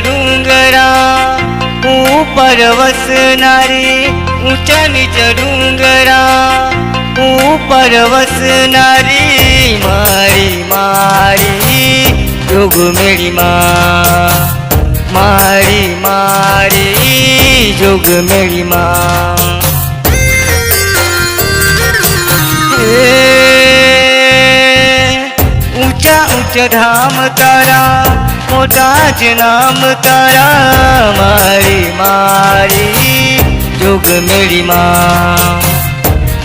डूंगरा ऊपर वसनारी ऊंचा नीच डूंगरा ऊपर वसनारी मारी मारी जोग मेरी माँ मारी मारी जोग मेरी माँ। ऊंचा ऊंचा धाम तारा मोटा ज नाम तारा मारी मारी जोग मेरी माँ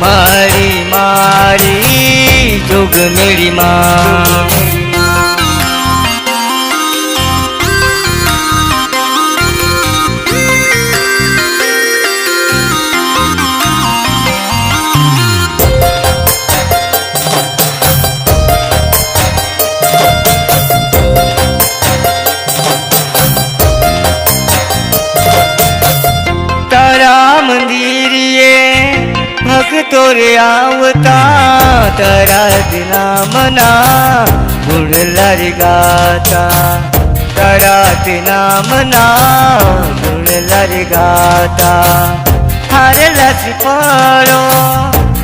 मारी मारी जोग मेरी माँ। भक्तो रे आवता तारा दिना मना गुणलार गाता तारा दिना मना गुणलार गाता हारे लसी पड़ो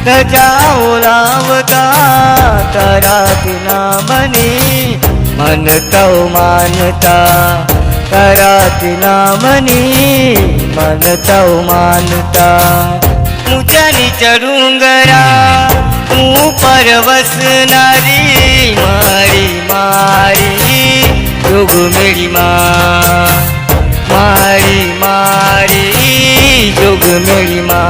धजाओ लावता तारा दिना मनी मन तो मानता तारा दिना मनी मन तो मानता। ऊंचा नीचा डूंगरा ऊपर वसनारी मारी मारी जोग मेरी माँ मारी मारी जोग मेरी माँ।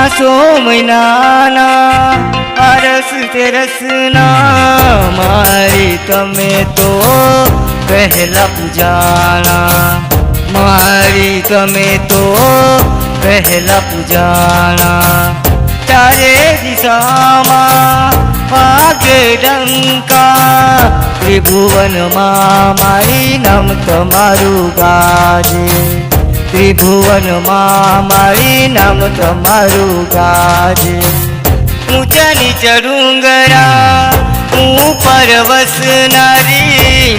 आसो महीनाना अरस तेरसना मारी तमे तो पहला पूजाना मारी तमे तो पहला पूजाना। चारे दिशा वागे डंका त्रिभुवन माँ मारी नाम तमारू गाजे त्रिभुवन माँ मारी नाम तमारू गाजे। ऊंचा नीचा डूंगरा ऊपर वसनारी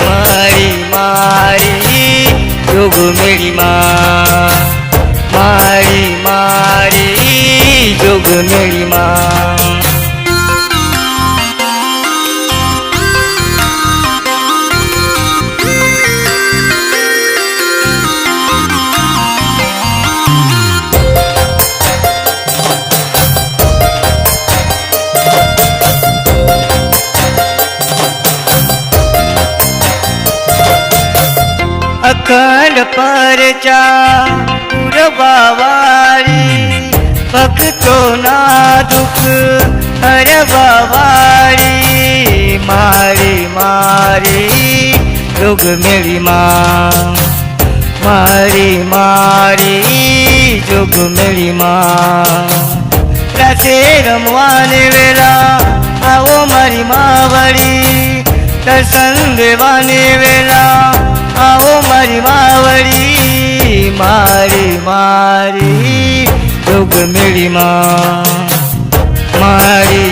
मारी मारी जोग मेरी माँ मारी मारी जोग मेरी माँ। अखंड परचा पुरवावारी भक्तो ना दुख हरवावारी मारी मारी जोग मेरी माँ मारी मारी जोग मेरी माँ। रसे रमवाने वेला आओ मारी मावड़ी दर्शन देवाने वेला आओ मारी मावड़ी मारी मारी जोग मेरी माँ मारी